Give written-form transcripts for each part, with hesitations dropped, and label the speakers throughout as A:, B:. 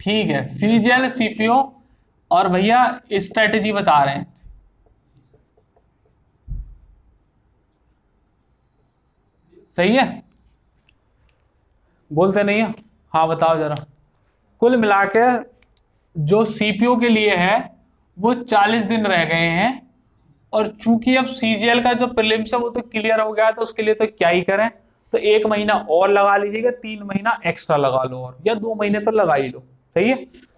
A: ठीक है, CGL CPO और भैया स्ट्रेटेजी बता रहे हैं। सही है, बोलते नहीं है? हाँ बताओ जरा। कुल मिला के जो सीपीओ के लिए है वो 40 दिन रह गए हैं, और चूंकि अब सीजीएल का जो प्रीलिम्स है वो तो क्लियर हो गया, तो उसके लिए तो क्या ही करें, तो 1 महीना और लगा लीजिएगा, 3 महीना एक्स्ट्रा लगा लो, और या 2 महीने तो लगा ही लो। सही है,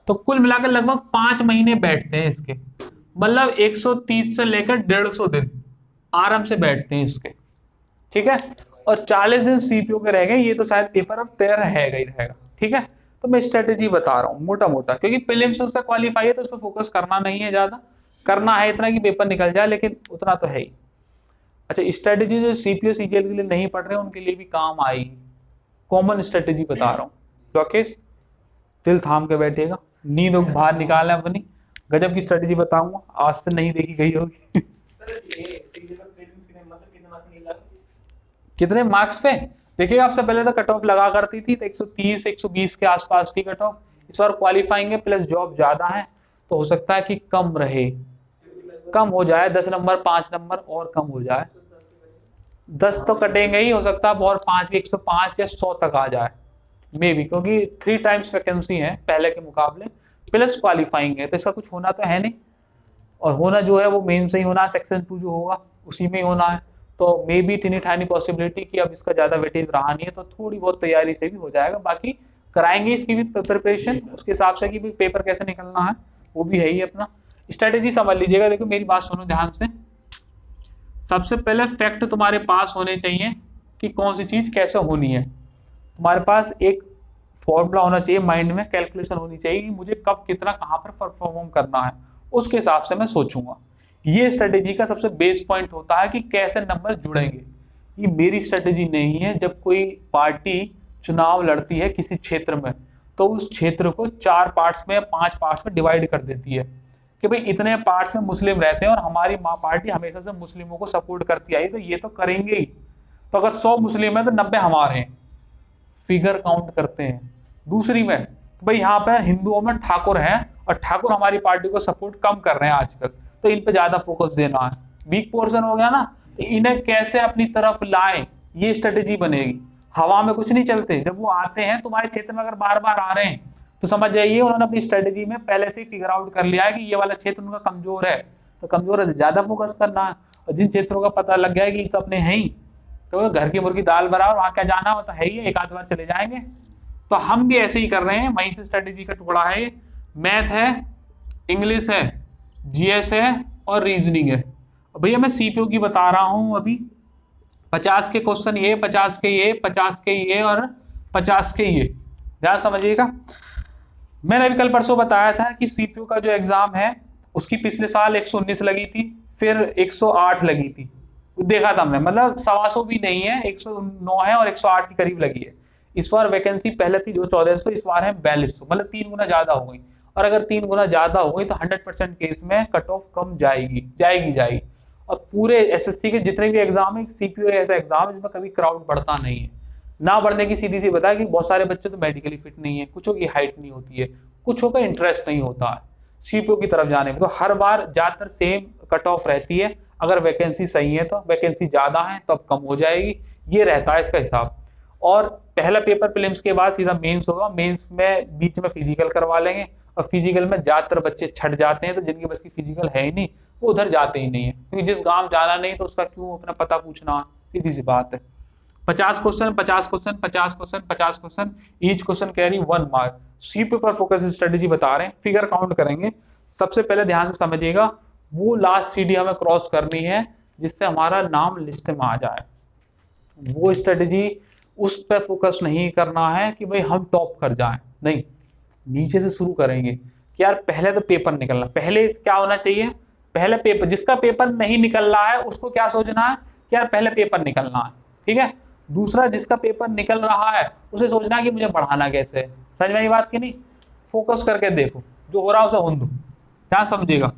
A: तो कुल मिलाकर लगभग 5 महीने बैठते हैं इसके, मतलब 130 से लेकर 150 दिन आराम से बैठते हैं इसके। ठीक है, और 40 दिन सीपीओ के रह गए, ये तो शायद पेपर अब तय रहेगा ही रहेगा। ठीक है, तो मैं स्ट्रेटेजी बता रहा हूँ मोटा मोटा, क्योंकि प्रीलिम्स से क्वालिफाई है तो उस पर फोकस करना नहीं है, ज्यादा करना है इतना कि पेपर निकल जाए, लेकिन उतना तो है ही। अच्छा, स्ट्रेटेजी जो सीपीओ सीजीएल के लिए नहीं पढ़ रहे हैं उनके लिए भी काम आएगी, कॉमन स्ट्रेटेजी बता रहा हूँ। राकेश दिल थाम के बैठेगा, नींद बाहर निकालना अपनी, गजब की स्ट्रेटेजी बताऊंगा, आज से नहीं देखी गई होगी। कितने मार्क्स पे देखिए, आपसे पहले तो कट ऑफ लगा करती थी तो 130 120 के आसपास थी कट ऑफ, इस बार क्वालिफाइंग है प्लस जॉब ज्यादा है तो हो सकता है कि कम रहे, कम हो जाए 10 नंबर 5 नंबर और कम हो जाए, 10 तो कटेंगे ही, हो सकता है और 5 भी 105 या 100 तक आ जाए मे बी, क्योंकि 3 टाइम्स वैकेंसी है पहले के मुकाबले, प्लस क्वालिफाइंग है तो इसका कुछ होना तो है नहीं, और होना जो है वो मेन से ही होना है, सेक्शन 2 जो होगा उसी में ही होना है, तो मे बी टीनी ठानी पॉसिबिलिटी कि अब इसका ज्यादा वेटेज रहा नहीं है तो थोड़ी बहुत तैयारी से भी हो जाएगा, बाकी कराएंगे इसकी भी प्रिपरेशन उसके हिसाब से कि पेपर कैसे निकलना है वो भी है ही अपना। स्ट्रेटेजी समझ लीजिएगा, देखो मेरी बात सुनो ध्यान से। सबसे पहले फैक्ट तुम्हारे पास होने चाहिए कि कौन सी चीज कैसे होनी है, तुम्हारे पास एक फॉर्मूला होना चाहिए माइंड में, कैलकुलेशन होनी चाहिए कि मुझे कब कितना कहां पर परफॉर्म करना है, उसके हिसाब से मैं सोचूंगा। ये स्ट्रेटेजी का सबसे बेस पॉइंट होता है कि कैसे नंबर जुड़ेंगे। ये मेरी स्ट्रेटेजी नहीं है, जब कोई पार्टी चुनाव लड़ती है किसी क्षेत्र में तो उस क्षेत्र को 4 पार्ट्स में या 5 पार्ट्स में डिवाइड कर देती है कि भाई इतने पार्ट्स में मुस्लिम रहते हैं और हमारी पार्टी हमेशा से मुस्लिमों को सपोर्ट करती आई तो ये तो करेंगे ही, तो अगर 100 मुस्लिम है तो 90 हमारे हैं, फिगर काउंट करते हैं। दूसरी में तो भाई यहाँ पे हिंदुओं में ठाकुर हैं और ठाकुर हमारी पार्टी को सपोर्ट कम कर रहे हैं आजकल, तो इन पे ज्यादा फोकस देना है, वीक पोर्शन हो गया ना, तो इन्हें कैसे अपनी तरफ लाएं, ये स्ट्रेटेजी बनेगी। हवा में कुछ नहीं चलते, जब वो आते हैं तुम्हारे क्षेत्र में अगर बार बार आ रहे हैं तो समझ जाइए उन्होंने अपनी स्ट्रेटेजी में पहले से ही फिगर आउट कर लिया है कि ये वाला क्षेत्र उनका कमजोर है, तो कमजोर है तो ज्यादा फोकस करना है, और जिन क्षेत्रों का पता लग गया है कि तो अपने हैं ही, तो घर की मुर्गी दाल बराबर, वहां क्या जाना होता है ही, एक आध बार चले जाएंगे। तो हम भी ऐसे ही कर रहे हैं, वहीं से स्ट्रेटेजी का टुकड़ा है, मैथ है, इंग्लिश है, जीएस है और रीजनिंग है। भैया मैं सीपीओ की बता रहा हूं अभी, 50 के क्वेश्चन ये, 50 के ये, 50 के ये और 50 के ये, ध्यान समझिएगा। मैंने अभी कल परसों बताया था कि सीपीयू का जो एग्जाम है उसकी पिछले साल 119 लगी थी, फिर 108 लगी थी, देखा था हमने, मतलब 125 भी नहीं है, 109 है और 108 के करीब लगी है। इस बार वैकेंसी पहले थी जो 1400, इस बार है 4200, मतलब 3 गुना ज्यादा हो गई, और अगर 3 गुना ज्यादा हो गई तो 100% केस में कट ऑफ कम जाएगी। और पूरे एसएससी के जितने भी एग्जाम है, सीपीयू ऐसा एग्जाम है जिसमें कभी क्राउड बढ़ता नहीं है, ना बढ़ने की सीधी सी बता कि बहुत सारे बच्चे तो मेडिकली फिट नहीं है, कुछों की हाइट नहीं होती है, कुछों का इंटरेस्ट नहीं होता है सीपीयू की तरफ जाने में, तो हर बार ज्यादातर सेम कट ऑफ रहती है, अगर वैकेंसी सही है तो, वैकेंसी ज्यादा है तो अब कम हो जाएगी, ये रहता है इसका हिसाब। और पहला पेपर प्रीलिम्स के बाद सीधा मेंस होगा, मेंस में बीच में फिजिकल करवा लेंगे, और फिजिकल में ज्यादातर बच्चे छट जाते हैं, तो जिनकी बस की फिजिकल है ही नहीं वो उधर जाते ही नहीं है, क्योंकि जिस गांव जाना नहीं तो उसका क्यों अपना पता पूछना, सीधी सी बात है। 50 question 50 question 50 question 50 question, each question carry 1 mark. CPU पर फोकस स्ट्रेटेजी बता रहे हैं, फिगर काउंट करेंगे। सबसे पहले ध्यान से समझिएगा, वो लास्ट सीढ़ी हमें क्रॉस करनी है जिससे हमारा नाम लिस्ट में आ जाए, वो स्ट्रेटेजी उस पर फोकस नहीं करना है कि भाई हम टॉप कर जाएं, नहीं, नीचे से शुरू करेंगे कि यार पहले तो पेपर निकलना, पहले क्या होना चाहिए, पहले पेपर, जिसका पेपर नहीं निकल रहा है उसको क्या सोचना है कि यार पहले पेपर निकलना है, ठीक है। दूसरा, जिसका पेपर निकल रहा है उसे सोचना है कि मुझे बढ़ाना कैसे है, समझ में आई बात की नहीं, फोकस करके देखो जो हो रहा है उसे होने दो, क्या समझिएगा।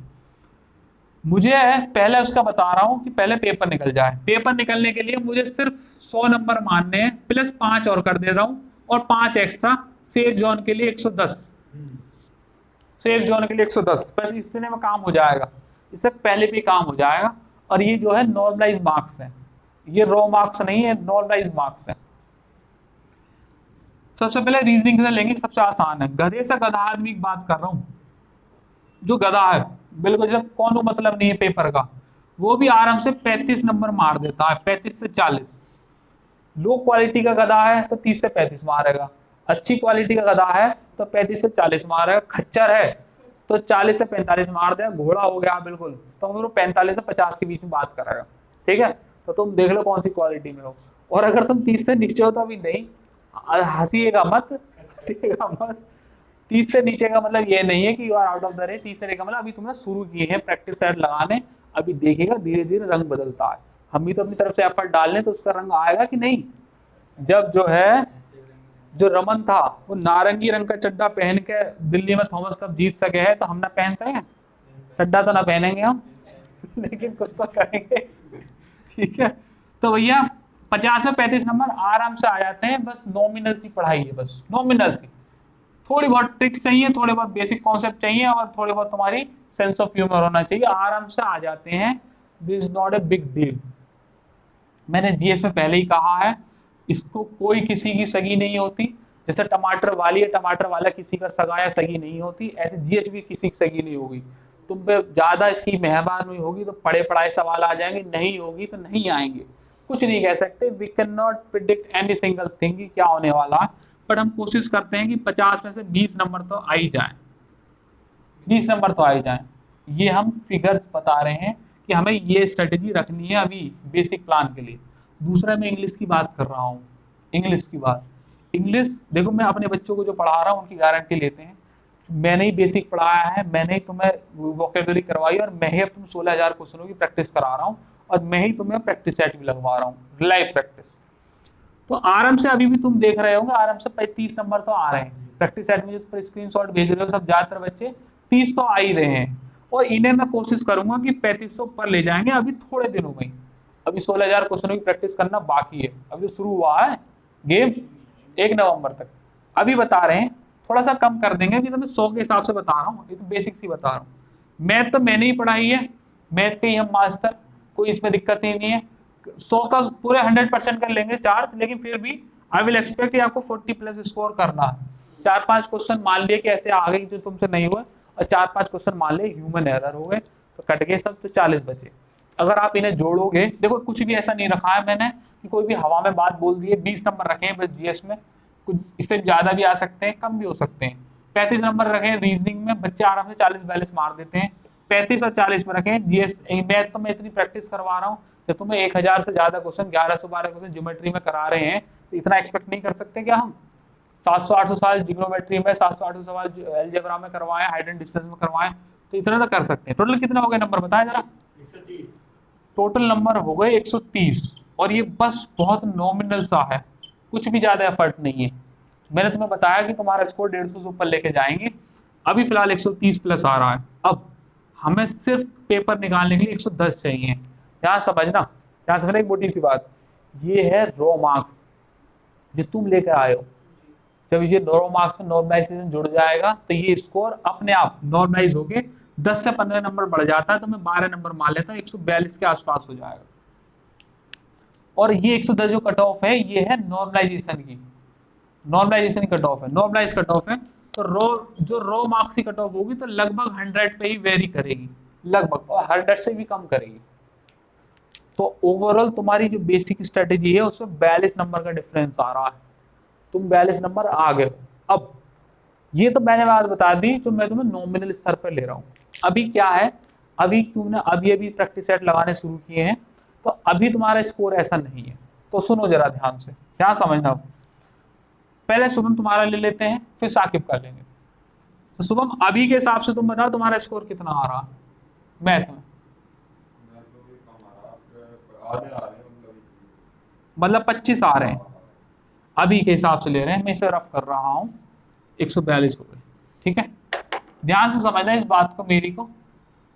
A: मुझे पहले उसका बता रहा हूं कि पहले पेपर निकल जाए, पेपर निकलने के लिए मुझे सिर्फ 100 नंबर मानने हैं, प्लस 5 और कर दे रहा हूं, और 5 एक्स्ट्रा सेफ जोन के लिए 110, सेफ जोन के लिए 110, बस इतने में काम हो जाएगा, इससे पहले भी काम हो जाएगा। और ये जो है नॉर्मलाइज मार्क्स है, ये रॉ मार्क्स नहीं है, नॉर्मलाइज मार्क्स है। सबसे पहले रीजनिंग से लेंगे, सबसे आसान है। गधे से गधा आदमी की बात कर रहा हूं, जो गधा है बिल्कुल, जब कौन मतलब नहीं है पेपर का, वो भी आराम से 35 नंबर मार देता है, 35 से 40। लो क्वालिटी का गधा है तो 30 से 35 मारेगा, अच्छी क्वालिटी का गधा है तो 35 से 40 मारेगा, खच्चर है तो 40 से 45 मार देगा, घोड़ा हो गया बिल्कुल तो वो 45 से 50 के बीच में बात करेगा। ठीक है, तो तुम देख लो कौन सी क्वालिटी में हो। और अगर तुम 30 से नीचे हो तो अभी नहीं, हंसीएगा मत, हंसीएगा मत। 30 से नीचे का मतलब ये नहीं है कि you are out of the race, 30 से नीचे का मतलब अभी तुमने शुरू किए हैं प्रैक्टिस सेट लगाने, अभी देखिएगा धीरे धीरे रंग बदलता है। हम भी तो अपनी तरफ से एफर्ट डाल लें तो उसका रंग आएगा कि नहीं। जब जो है जो रमन था वो नारंगी रंग का चड्डा पहन के दिल्ली में थॉमस कप जीत सके है, तो हम ना पहन सके, चड्डा तो ना पहनेंगे हम लेकिन कुछ तो करेंगे। ठीक है, तो भैया 50 से 35 नंबर आराम से आ जाते हैं, बस नॉमिनल सी पढ़ाई है, बस नॉमिनल सी, थोड़ी बहुत ट्रिक्स चाहिए, थोड़े बहुत बेसिक कॉन्सेप्ट चाहिए और थोड़ी बहुत तुम्हारी सेंस ऑफ ह्यूमर होना चाहिए, आराम से आ जाते हैं। This is not a big deal. मैंने जीएस में पहले ही कहा है, इसको कोई किसी की सगी नहीं होती, जैसे टमाटर वाली है टमाटर वाला किसी का सगा या सगी नहीं होती, ऐसे जीएस भी किसी की सगी नहीं होगी। तुम पे ज्यादा इसकी मेहरबानी होगी तो पढ़े पढ़ाए सवाल आ जाएंगे, नहीं होगी तो नहीं आएंगे। कुछ नहीं कह सकते, we can not predict any single thing क्या होने वाला है, बट हम कोशिश करते हैं कि 50 में से 20 नंबर तो आ ही जाए, 20 नंबर तो आ ही जाए। ये हम फिगर्स बता रहे हैं कि हमें ये स्ट्रेटेजी रखनी है अभी बेसिक प्लान के लिए। दूसरा मैं इंग्लिश की बात कर रहा हूँ, इंग्लिश की बात, इंग्लिश देखो मैं अपने बच्चों को जो पढ़ा रहा हूँ उनकी गारंटी लेते हैं, मैंने ही बेसिक पढ़ाया है, मैंने ही तुम्हें वोकेबुलरी करवाई और मैं ही अब तुम 16,000 क्वेश्चनों की प्रैक्टिस करा रहा हूँ और मैं ही तुम्हें प्रैक्टिस सेट भी लगवा रहा हूँ, लाइव प्रैक्टिस। तो आराम से अभी भी तुम देख रहे होंगे आराम से 30 नंबर तो आ रहे हैं प्रैक्टिस सेट में, जो स्क्रीनशॉट भेज रहे हो सब ज्यादातर बच्चे 30 तो आ ही रहे हैं, और इन्हें मैं कोशिश करूंगा कि 3500 पर ले जाएंगे अभी थोड़े दिनों में। अभी 16,000 क्वेश्चनों की प्रैक्टिस करना बाकी है, अभी तो शुरू हुआ है गेम 1 नवंबर तक। अभी बता रहे हैं थोड़ा सा कम कर देंगे, कि तो मैं 100 के हिसाब से बता रहा हूँ, ये तो बेसिक सी बता रहा हूँ। मैथ तो मैंने ही पढ़ाई है, मैथ के ही हम मास्टर, कोई इसमें दिक्कत ही नहीं है। 100 का पूरे 100% कर लेंगे चार्ज, लेकिन फिर भी आई विल एक्सपेक्ट कि आपको 40+ स्कोर करना है। 4-5 क्वेश्चन मान लिए कि ऐसे आ गए जो तुमसे नहीं हुए, और 4-5 क्वेश्चन मान लिए ह्यूमन एरर हो गए तो कट गए सब, तो 40 बचे। अगर आप इन्हें जोड़ोगे, देखो कुछ भी ऐसा नहीं रखा है मैंने कि कोई भी हवा में बात बोल दी है, 20 नंबर रखे हैं बस जीएस में, कुछ इससे ज्यादा भी आ सकते हैं कम भी हो सकते हैं। 35 नंबर रखे हैं रीजनिंग में, बच्चे आराम से 40-42 मार देते हैं। 35 और 40 में रखें जीएस, मैथ तो मैं इतनी प्रैक्टिस करवा रहा हूँ, जब तुम्हें 1000 से ज्यादा क्वेश्चन 1112 क्वेश्चन ज्योमेट्री में करा रहे हैं, तो इतना एक्सपेक्ट नहीं कर सकते क्या हम? 700-800 सवाल जिग्नोमेट्री में, 700-800 सवाल अलजेब्रा में करवाएं, हाइट एंड डिस्टेंस में करवाएं, तो इतना तो कर सकते हैं। टोटल कितने हो गए नंबर बताएं जरा?
B: 130।
A: टोटल नंबर हो गए 130, और ये बस बहुत नॉमिनल सा है, कुछ भी ज्यादा एफर्ट नहीं है। मैंने तुम्हें बताया कि तुम्हारा स्कोर 150 से ऊपर लेके जाएंगे, अभी फिलहाल 130+ आ रहा है। अब हमें सिर्फ पेपर निकालने के लिए 110 चाहिए। यहाँ समझना, यहाँ समझना एक मोटी सी बात, ये है रॉ मार्क्स जो तुम लेकर आए हो। जब ये रॉ मार्क्स में नॉर्मलाइजेशन जुड़ जाएगा तो ये स्कोर अपने आप नॉर्मलाइज होके 10 से 15 नंबर बढ़ जाता है, तो मैं 12 नंबर मान लेता हूँ, 142 के आसपास हो जाएगा। और ये 110 जो कट ऑफ है ये है नॉर्मलाइजेशन की, नॉर्मलाइजेशन कट ऑफ है, नॉर्मलाइज कट ऑफ है। तो जो रॉ मार्क्स की कट ऑफ होगी तो लगभग 100 पे ही वेरी करेगी, लगभग, और 100 से भी कम करेगी। तो ओवरऑल तुम्हारी जो बेसिक स्ट्रेटेजी है उसमें 42 नंबर का डिफरेंस आ रहा है, तुम 42 नंबर आ गए। अब ये तो मैंने बात बता दी जो मैं तुम्हें नॉमिनल स्तर पर ले रहा हूँ। अभी क्या है, अभी तुमने अभी प्रैक्टिस सेट लगाने शुरू किए हैं, तो अभी तुम्हारा स्कोर ऐसा नहीं है। तो सुनो जरा ध्यान से, ध्यान समझना। पहले शुभम तुम्हारा ले लेते हैं, फिर साकिब का लेंगे। तो शुभम अभी के हिसाब से तुम बताओ तुम्हारा स्कोर कितना आ रहा मैथ में? मतलब 25 आ रहे हैं अभी के हिसाब से ले रहे हैं, मैं इसे रफ कर रहा हूँ, 142 हो गए। ठीक है, ध्यान से समझना इस बात को मेरी को,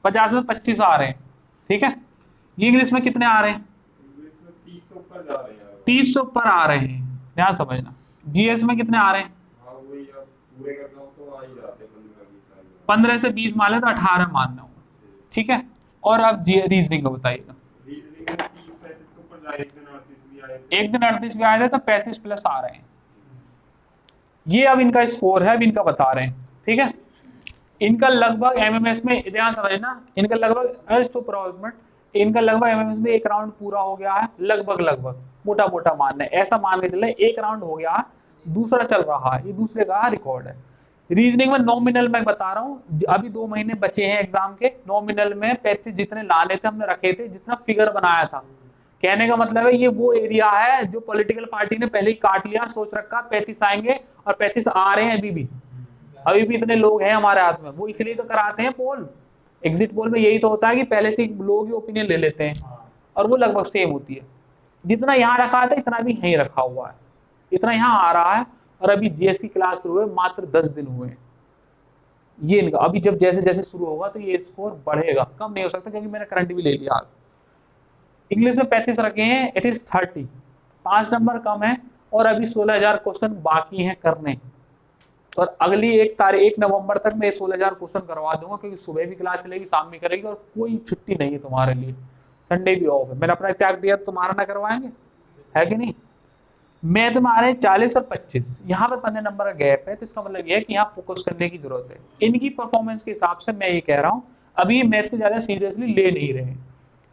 A: 50 में 25 आ रहे हैं। ठीक है, ये इंग्लिश में कितने आ रहे हैं? 30 से ऊपर आ रहे हैं, ध्यान समझना। जीएस में कितने आ रहे हैं?
B: पूरे करता हूँ तो आ ही जाते
A: 15 से 20 मान ले तो 18 मानना होगा, ठीक है। और अब रीजनिंग का बताइएगा।
B: रीजनिंग में 30-35 के ऊपर जाए, एक दिन 38 भी आए थे।
A: एक दिन 38 भी आए थे तो 35 प्लस आ रहे हैं। ये अब इनका स्कोर है, अब इनका बता रहे हैं, ठीक है। इनका लगभग एमएमएस में, ध्यान समझना, इनका लगभग, अरे चुप रहो एक मिनट, इनका लगभग एमएमएस में एक राउंड पूरा हो गया है, लगभग लगभग मोटा मोटा मानना है, ऐसा मान के चले एक राउंड हो गया, दूसरा चल रहा है, ये दूसरे का रिकॉर्ड है। रीजनिंग में नॉमिनल मैं बता रहा हूँ, अभी 2 महीने बचे हैं एग्जाम के, नॉमिनल में 35 जितने लाने थे हमने रखे थे, जितना फिगर बनाया था। कहने का मतलब है ये वो एरिया है जो पॉलिटिकल पार्टी ने पहले ही काट लिया, सोच रखा 35 आएंगे, और 35 आ रहे हैं अभी भी इतने लोग हैं हमारे हाथ में। वो इसलिए तो कराते हैं पोल, एग्जिट पोल में यही तो होता है कि पहले से लोग ही ओपिनियन ले लेते हैं, और वो लगभग सेम होती है। जितना यहाँ रखा था इतना भी यहीं रखा हुआ है, इतना यहाँ आ रहा है। और अभी जीएससी क्लास शुरू हुए मात्र 10 दिन हुए हैं, ये इनका अभी जब जैसे जैसे शुरू होगा तो ये स्कोर बढ़ेगा, कम नहीं हो सकता, क्योंकि मैंने करंट भी ले लिया। इंग्लिश में 35 रखे हैं, इट इज 30, 5 नंबर कम है, और अभी 16,000 क्वेश्चन बाकी हैं करने। और अगली 1 नवंबर तक मैं 16,000 क्वेश्चन करवा दूंगा, क्योंकि सुबह भी क्लास चलेगी, शाम भी करेगी, और कोई छुट्टी नहीं है तुम्हारे लिए, संडे भी ऑफ है। मैंने अपना त्याग दिया, तुम्हारा ना करवाएंगे, है कि नहीं। मैथ में आ रहे हैं 40 और 25, यहाँ पे 15 नंबर का गैप है, तो इसका मतलब ये है कि यहाँ फोकस करने की जरूरत है। इनकी परफॉर्मेंस के हिसाब से मैं ये कह रहा हूँ, अभी ये मैथ को ज्यादा सीरियसली ले नहीं रहे।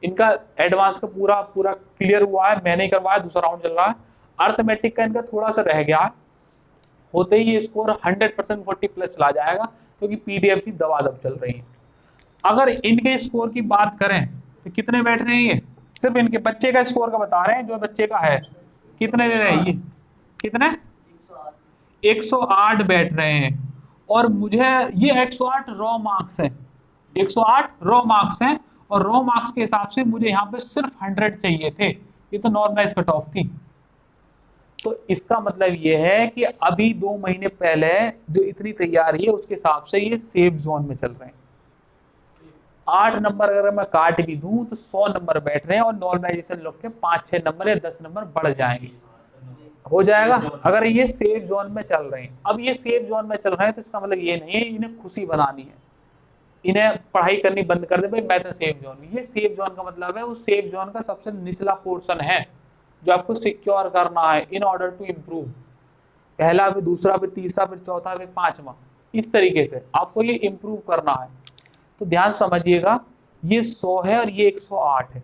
A: इनका एडवांस का पूरा पूरा क्लियर हुआ है, मैंने करवाया, दूसरा राउंड चल रहा है। अर्थमेटिक का इनका थोड़ा सा रह गया है, होते ही ये स्कोर 100% 40 प्लस चला जाएगा, क्योंकि पीडीएफ की दबादब चल रही है। अगर इनके स्कोर की बात करें तो कितने बैठ रहे हैं ये, सिर्फ इनके बच्चे का स्कोर का बता रहे हैं, जो बच्चे का है कितने दे रहे हैं ये, कितने 108 बैठ रहे हैं। और मुझे ये 108 रॉ मार्क्स है, 108 रॉ मार्क्स हैं, और रॉ मार्क्स के हिसाब से मुझे यहाँ पे सिर्फ 100 चाहिए थे, ये तो नॉर्मलाइज कट ऑफ थी। तो इसका मतलब ये है कि अभी 2 महीने पहले जो इतनी तैयारी है उसके हिसाब से ये सेफ जोन में चल रहे हैं। 8 नंबर अगर मैं काट भी दूं तो 100 नंबर बैठ रहे हैं, और नॉर्मलाइजेशन लोग के 5-6 नंबर या 10 नंबर बढ़ जाएंगे, हो जाएगा अगर ये सेफ जोन में चल रहे हैं। अब ये सेफ जोन में चल रहे हैं तो इसका मतलब ये नहीं है इन्हें खुशी बनानी है, इन्हें पढ़ाई करनी बंद कर दे भाई मैं तो सेफ जोन। ये सेफ जोन का मतलब है उस सेफ जोन का सबसे निचला पोर्शन है जो आपको सिक्योर करना है इन ऑर्डर टू इम्प्रूव। पहला फिर दूसरा फिर तीसरा फिर चौथा फिर पांचवा, इस तरीके से आपको ये इम्प्रूव करना है। तो ध्यान समझिएगा, ये 100 है और ये 108 है।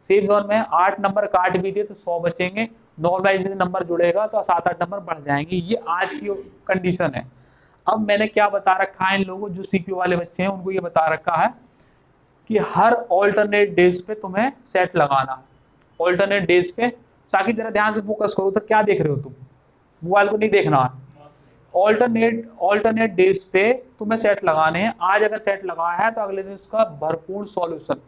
A: सेफ जोन में 8 नंबर काट भी दिए तो 100 बचेंगे, नॉर्मलाइजेशन नंबर जुड़ेगा तो 7-8 नंबर बढ़ जाएंगे। ये आज की कंडीशन है। अब मैंने क्या बता रखा है इन लोगों जो सीपीयू वाले बच्चे हैं उनको ये बता रखा है कि हर ऑल्टरनेट डेज पे तुम्हें सेट लगाना है। ऑल्टरनेट डेज पे, साकिब जरा ध्यान से फोकस करो, तो क्या देख रहे हो तुम, मोबाइल को नहीं देखना है। ऑल्टरनेट डेज पे तुम्हें सेट लगाने हैं। आज अगर सेट लगाया है तो अगले दिन उसका भरपूर सॉल्यूशन,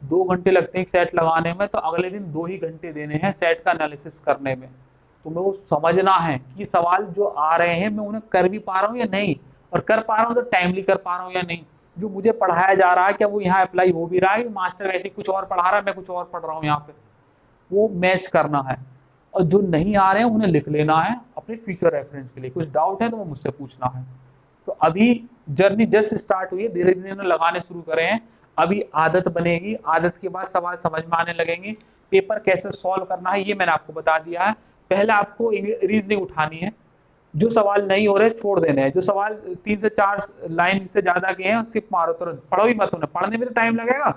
A: 2 घंटे लगते हैं एक सेट लगाने में, तो अगले दिन 2 ही घंटे देने हैं सेट का एनालिसिस करने में। तुम्हें वो समझना है कि सवाल जो आ रहे हैं मैं उन्हें कर भी पा रहा हूँ या नहीं, और कर पा रहा हूँ तो टाइमली कर पा रहा हूँ या नहीं। जो मुझे पढ़ाया जा रहा है क्या वो यहाँ अप्लाई हो भी रहा है, मास्टर वैसे कुछ और पढ़ा रहा है मैं कुछ और पढ़ रहा हूँ यहाँ पे, वो मैच करना है। और जो नहीं आ रहे हैं उन्हें लिख लेना है अपने फ्यूचर रेफरेंस के लिए। कुछ डाउट है तो वो मुझसे पूछना है। तो अभी जर्नी जस्ट स्टार्ट हुई है, धीरे धीरे लगाने शुरू करे हैं, अभी आदत बनेगी, आदत के बाद सवाल समझ में आने लगेंगे। पेपर कैसे सॉल्व करना है ये मैंने आपको बता दिया है। पहले आपको रीजनिंग उठानी है, जो सवाल नहीं हो रहे छोड़ देने हैं, जो सवाल 3 से 4 लाइन से ज्यादा के हैं सिर्फ मारो, तुरंत पढ़ो ही मत उन्हें, पढ़ने में तो टाइम लगेगा,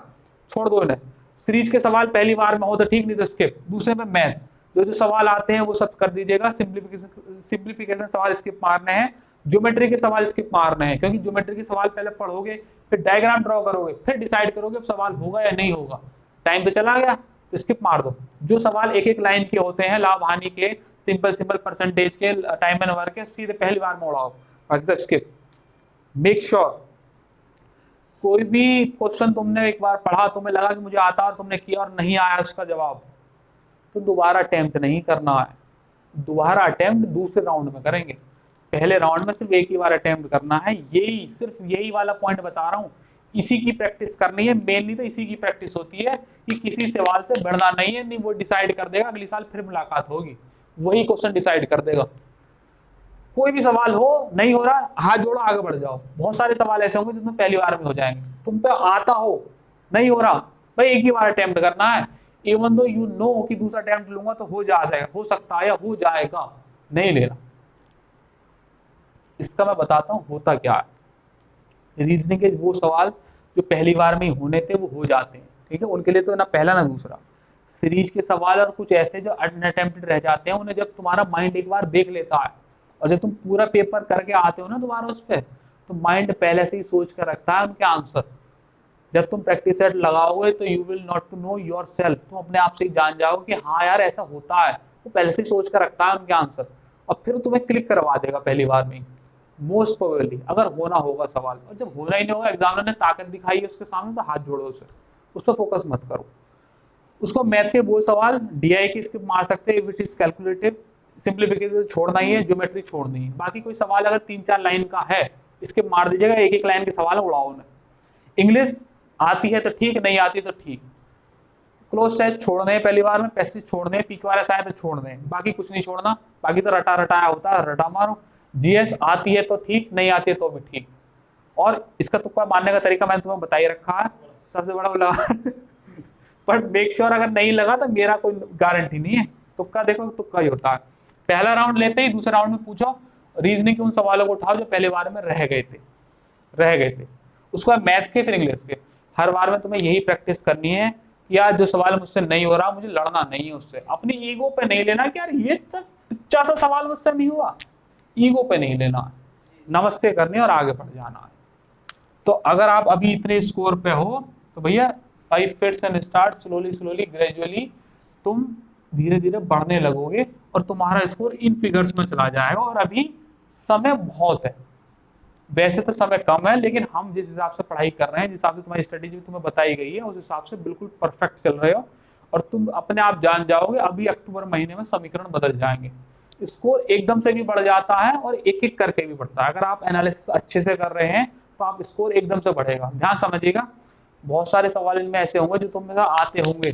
A: छोड़ दो इन्हें। सीरीज के सवाल पहली बार में हो तो ठीक, नहीं तो स्किप। दूसरे में मैथ, जो जो सवाल आते हैं वो सब कर दीजिएगा। सिंप्लीफिकेशन सवाल स्किप मारने हैं, ज्योमेट्री के सवाल स्किप मारने हैं, क्योंकि ज्योमेट्री के सवाल पहले पढ़ोगे, फिर डायग्राम ड्रॉ करोगे, फिर डिसाइड करोगे सवाल होगा या नहीं होगा। टाइम तो चला गया तो स्किप मार दो। जो सवाल 1-1 लाइन के होते हैं, लाभ हानि के, सिंपल परसेंटेज के, टाइम एंड वर्क के, सीधे पहली बार में उड़ाओ, बाकी सब स्किप। मेक श्योर कोई भी क्वेश्चन तुमने एक बार पढ़ा, तुम्हें लगा कि मुझे आता और तुमने किया और नहीं आया उसका जवाब, तो दोबारा अटेम्प्ट नहीं करना है। दोबारा अटेम्प्ट दूसरे राउंड में करेंगे, पहले राउंड में सिर्फ एक ही बार अटेम्प्ट करना है। यही सिर्फ यही वाला पॉइंट बता रहा हूँ, इसी की प्रैक्टिस करनी है। मेनली तो इसी की प्रैक्टिस होती है कि किसी सवाल से बढ़ना नहीं है, नहीं वो डिसाइड कर देगा, अगली साल फिर मुलाकात होगी, वही क्वेश्चन डिसाइड कर देगा। कोई भी सवाल हो, नहीं हो रहा, हाथ जोड़ो आगे बढ़ जाओ। बहुत सारे सवाल ऐसे होंगे जिसमें पहली बार में हो जाएंगे, तुम पे आता हो, नहीं हो रहा, भाई एक ही बार अटेम्प्ट करना है। इवन दो यू नो कि दूसरा अटेम्प्ट लूंगा तो हो जाएगा, हो सकता है या हो जाएगा, नहीं लेना। इसका मैं बताता हूं होता क्या है। रीजनिंग के वो सवाल जो पहली बार में ही होने थे वो हो जाते हैं, ठीक है, उनके लिए तो ना पहला ना दूसरा। सीरीज के सवाल और कुछ ऐसे जो अनअटेम्प्टेड रह जाते हैं, उन्हें जब तुम्हारा माइंड एक बार देख लेता है और जब तुम पूरा पेपर करके आते हो ना दोबारा उस पर, तो माइंड पहले से ही सोच कर रखता है उनके आंसर। जब तुम प्रैक्टिस सेट लगाओगे तो you will not to know yourself, तुम अपने आप से ही जान जाओगे कि हाँ यार ऐसा होता है, वो पहले से ही सोच कर रखता है उनके आंसर, और फिर तुम्हें क्लिक करवा देगा पहली बार में। मोस्ट प्रोबेबली अगर होना होगा सवाल, और जब होना ही नहीं होगा, एग्जामिनर ने ताकत दिखाई है उसके सामने, तो हाथ जोड़ो उसे, उस पर फोकस मत करो। उसको मैथ के वो सवाल डीआई के स्किप मार सकते हैं, if it is calculative, simplification छोड़ना ही है, ज्योमेट्री छोड़नी है। बाकी कोई सवाल अगर 3-4 लाइन का है, स्किप मार दीजिएगा, एक एक लाइन के सवाल उड़ाओ उन्हें। इंग्लिश आती है तो ठीक, नहीं आती तो ठीक। क्लोज टेस्ट छोड़ने हैं पहली बार में, पैसेज छोड़ने हैं, PQRS आए तो छोड़ने हैं, बाकी कुछ नहीं छोड़ना, बाकी तो रटा रटाया होता है, रटा मारो। जीएस आती है तो ठीक, नहीं आती है तो भी ठीक। और इसका तुक्का मारने का तरीका मैंने तुम्हें बता ही रखा है, सबसे बड़ा लगा पर मेक श्योर अगर नहीं लगा तो मेरा कोई गारंटी नहीं है, तुक्का देखो तुक्का ही होता है। पहला राउंड लेते ही दूसरे राउंड में पूछो, रीजनिंग के उन सवालों को उठाओ जो पहले बार में रह गए थे। उसके बाद मैथ के, फिर इंग्लिश के। हर बार में तुम्हें यही प्रैक्टिस करनी है कि यार जो सवाल मुझसे नहीं हो रहा, मुझे लड़ना नहीं है उससे। अपनी ईगो पे नहीं लेना कि यार ये 50 सवाल मुझसे नहीं हुआ, ईगो पे नहीं लेना, नमस्ते करनी और आगे बढ़ जाना है। तो अगर आप अभी इतने स्कोर पे हो तो भैया 5 fits and start slowly gradually तुम धीरे धीरे बढ़ने लगोगे और तुम्हारा स्कोर इन फिगर्स में चला जाएगा। और अभी समय बहुत है, वैसे तो समय कम है, लेकिन हम जिस हिसाब से पढ़ाई कर रहे हैं, जिस हिसाब से तुम्हारी स्ट्रेटेजी तुम्हें बताई गई है, उस हिसाब से बिल्कुल परफेक्ट चल रहे हो। और तुम अपने आप जान जाओगे अभी अक्टूबर महीने में समीकरण बदल जाएंगे, स्कोर एकदम से भी बढ़ जाता है और एक एक करके भी बढ़ता है। अगर आप एनालिसिस अच्छे से कर रहे हैं तो आप स्कोर एकदम से बढ़ेगा। ध्यान समझिएगा, बहुत सारे सवाल इनमें ऐसे होंगे जो तुम में आते होंगे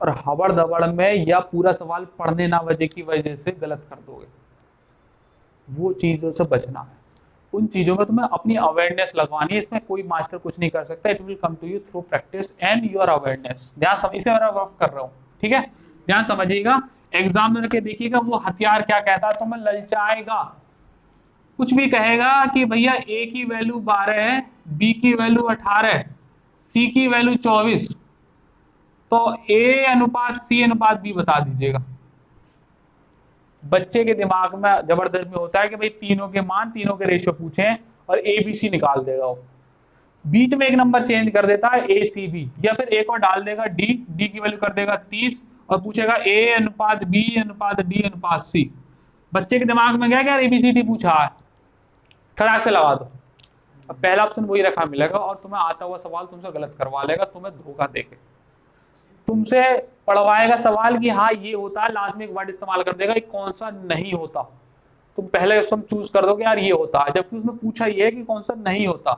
A: और हबड़ दबड़ में या पूरा सवाल पढ़ने ना वजह की वजह से गलत कर दोगे, वो चीजों से बचना है। उन चीजों में तुम्हें अपनी अवेयरनेस लगवानी है, इसमें कोई मास्टर कुछ नहीं कर सकता, it will come to you through practice and your awareness. ध्यान समझ, इसे मैं वर्क कर रहा हूँ, ठीक है, ध्यान समझिएगा। एग्जाम में देखिएगा वो हथियार क्या कहता है, तुम्हें ललचाएगा, कुछ भी कहेगा कि भैया ए की वैल्यू 12 है, बी की वैल्यू 18, सी की वैल्यू 24, तो ए अनुपात सी अनुपात बी बता दीजिएगा। बच्चे के दिमाग में जबरदस्त में होता है कि भाई तीनों के मान, तीनों के रेशियो पूछे और ABC निकाल देगा वो। बीच में एक नंबर चेंज कर देता है ACB, या फिर एक और डाल देगा D की वैल्यू कर देगा 30 और पूछेगा A अनुपात B अनुपात D अनुपात C। बच्चे के दिमाग में क्या क्या ABCD पूछा है, खराक से लगा दो। अब पहला ऑप्शन वही रखा मिलेगा और तुम्हें आता हुआ सवाल तुमसे गलत करवा लेगा, तुम्हें धोखा देके तुमसे पढ़वाएगा सवाल कि हाँ ये होता है, लास्ट में एक वर्ड इस्तेमाल कर देगा कौन सा नहीं होता। तुम पहले उसमें चूज कर दो कि यार ये होता है, जबकि उसमें पूछा ये है कि कौन सा नहीं होता।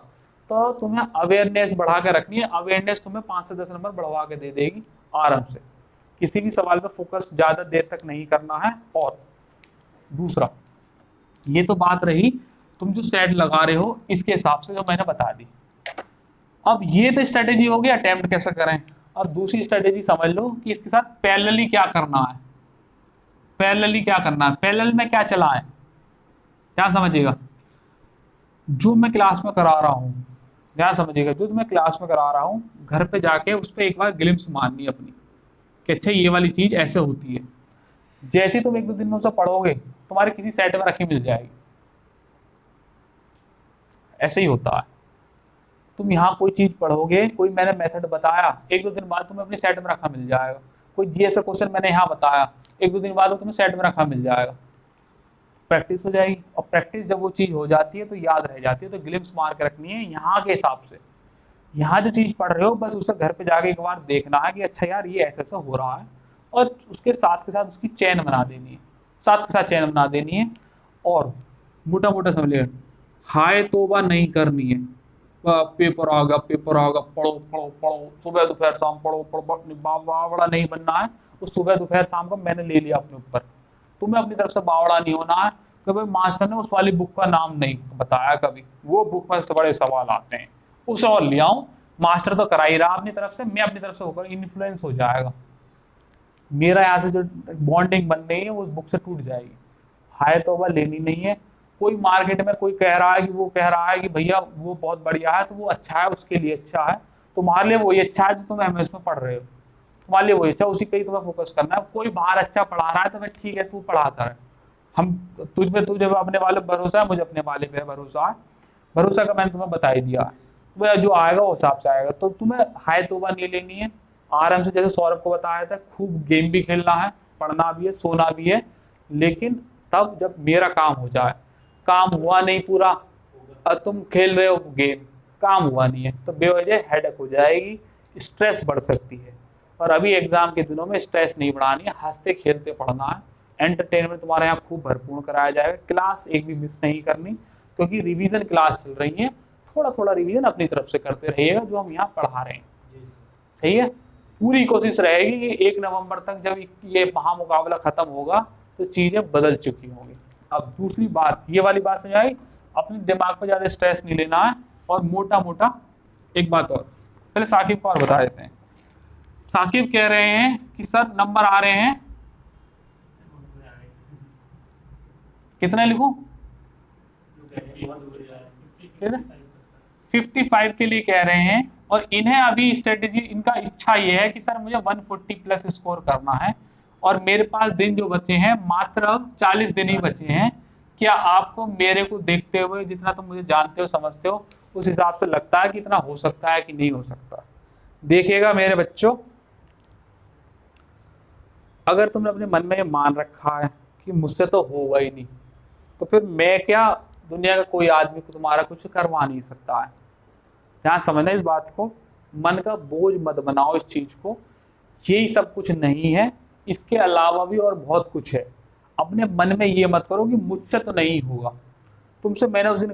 A: तो तुम्हें अवेयरनेस बढ़ा के रखनी है, अवेयरनेस तुम्हें 5 से 10 नंबर बढ़वा के दे देगी आराम से। किसी भी सवाल पर फोकस ज्यादा देर तक नहीं करना है। और दूसरा, ये तो बात रही तुम जो सेट लगा रहे हो इसके हिसाब से जो मैंने बता दी। अब ये तो स्ट्रेटेजी हो गई अटेम्प्ट कैसे करें, और दूसरी स्ट्रेटेजी समझ लो कि इसके साथ पैरेलली क्या करना है। पैरेलली क्या करना है, पैरेलल में क्या चला है, क्या समझिएगा। जो मैं क्लास में करा रहा हूँ, ध्यान समझिएगा, जो मैं क्लास में करा रहा हूँ घर पे जाके उस पर एक बार ग्लिम्स मारनी है अपनी कि अच्छा ये वाली चीज ऐसे होती है। जैसे तुम 1-2 दिन में उसे पढ़ोगे तुम्हारे किसी सेट में रखी मिल जाएगी। ऐसे ही होता है, तुम यहाँ कोई चीज पढ़ोगे, कोई मैंने मेथड बताया, 1-2 दिन बाद तुम्हें अपने सेट में रखा मिल जाएगा। कोई जीएस का क्वेश्चन मैंने यहाँ बताया, 1-2 दिन बाद तुम्हें सेट में रखा मिल जाएगा। प्रैक्टिस हो जाएगी, और प्रैक्टिस जब वो चीज हो जाती है तो याद रह जाती है। तो ग्लिम्स मार के रखनी है यहाँ के हिसाब से, यहाँ जो चीज पढ़ रहे हो बस उसे घर पे जाके एक बार देखना है कि अच्छा यार ये ऐसा ऐसा हो रहा है, और उसके साथ के साथ उसकी चेन बना देनी है, साथ के साथ चेन बना देनी है। और मोटा मोटा समझ लिया, हाय तोबा नहीं करनी है, पेपर आ गया पढ़ो पढ़ो पढ़ो, सुबह दोपहर शाम पढ़ो पढ़ो, बावड़ा नहीं बनना है। उस सुबह दोपहर शाम को मैंने ले लिया अपने ऊपर, तुम्हें अपनी तरफ से बावड़ा नहीं होना है। तो भाई मास्टर ने उस वाली बुक का नाम नहीं बताया कभी, वो बुक में से बड़े सवाल आते हैं, उसे और ले आऊं, मास्टर तो करा ही रहा अपनी तरफ से, मैं अपनी तरफ से होकर इन्फ्लुएंस हो जाएगा, मेरा यहाँ से जो बॉन्डिंग बन रही है वो उस बुक से टूट जाएगी। हाय तौबा लेनी नहीं है। कोई मार्केट में कोई कह रहा है कि वो कह रहा है कि भैया वो बहुत बढ़िया है तो वो अच्छा है, उसके लिए अच्छा है, तुम्हारे लिए वही अच्छा है जो तुम एमएस में पढ़ रहे हो, तुम्हारे लिए वही अच्छा, उसी पे ही तुम्हें फोकस करना है। कोई बाहर अच्छा पढ़ा रहा है तो भाई ठीक है तू पढ़ाता है, हम तुझे अपने वाले भरोसा है, मुझे अपने वाले पे भरोसा है, भरोसा का मैंने तुम्हें बता ही दिया है, वह जो आएगा उस हिसाब से आएगा। तो तुम्हें हाय तौबा नहीं लेनी है, आराम से, जैसे सौरभ को बताया था, खूब गेम भी खेलना है, पढ़ना भी है, सोना भी है, लेकिन तब जब मेरा काम हो जाए, काम हुआ नहीं पूरा और तुम खेल रहे हो गेम, काम हुआ नहीं है तो बेवजह हेडेक हो जाएगी, स्ट्रेस बढ़ सकती है। और अभी एग्जाम के दिनों में स्ट्रेस नहीं बढ़ानी है, हंसते खेलते पढ़ना है, एंटरटेनमेंट तुम्हारे यहाँ खूब भरपूर कराया जाएगा, क्लास एक भी मिस नहीं करनी, क्योंकि रिवीजन क्लास चल रही है, थोड़ा थोड़ा रिवीजन अपनी तरफ से करते रहिएगा जो हम यहाँ पढ़ा रहे हैं, सही है। पूरी कोशिश रहेगी कि 1 नवंबर तक जब ये महामुकाबला खत्म होगा तो चीजें बदल चुकी होंगी। अब दूसरी बात, ये वाली बात समझ आई, अपने दिमाग पर ज्यादा स्ट्रेस नहीं लेना है, और मोटा मोटा एक बात और, पहले साकिब को और बता देते हैं। साकिब कह रहे हैं कि सर नंबर आ रहे हैं, कितने लिखूं? 55 के लिए कह रहे हैं, और इन्हें अभी स्ट्रेटेजी, इनका इच्छा ये है कि सर मुझे 140 प्लस स्कोर करना है, और मेरे पास दिन जो बचे हैं मात्र अब 40 दिन ही बचे हैं। क्या आपको मेरे को देखते हुए, जितना तुम मुझे जानते हो समझते हो, उस हिसाब से लगता है कि इतना हो सकता है कि नहीं हो सकता? देखिएगा मेरे बच्चों, अगर तुमने अपने मन में ये मान रखा है कि मुझसे तो होगा ही नहीं, तो फिर मैं क्या, दुनिया का कोई आदमी को तुम्हारा कुछ करवा नहीं सकता है। ध्यान समझना इस बात को, मन का बोझ मत बनाओ इस चीज को, यही सब कुछ नहीं है, इसके अलावा भी और बहुत कुछ है। अपने मन में ये मत करो कि मुझसे तो नहीं होगा, तुमसे मैंने उस दिन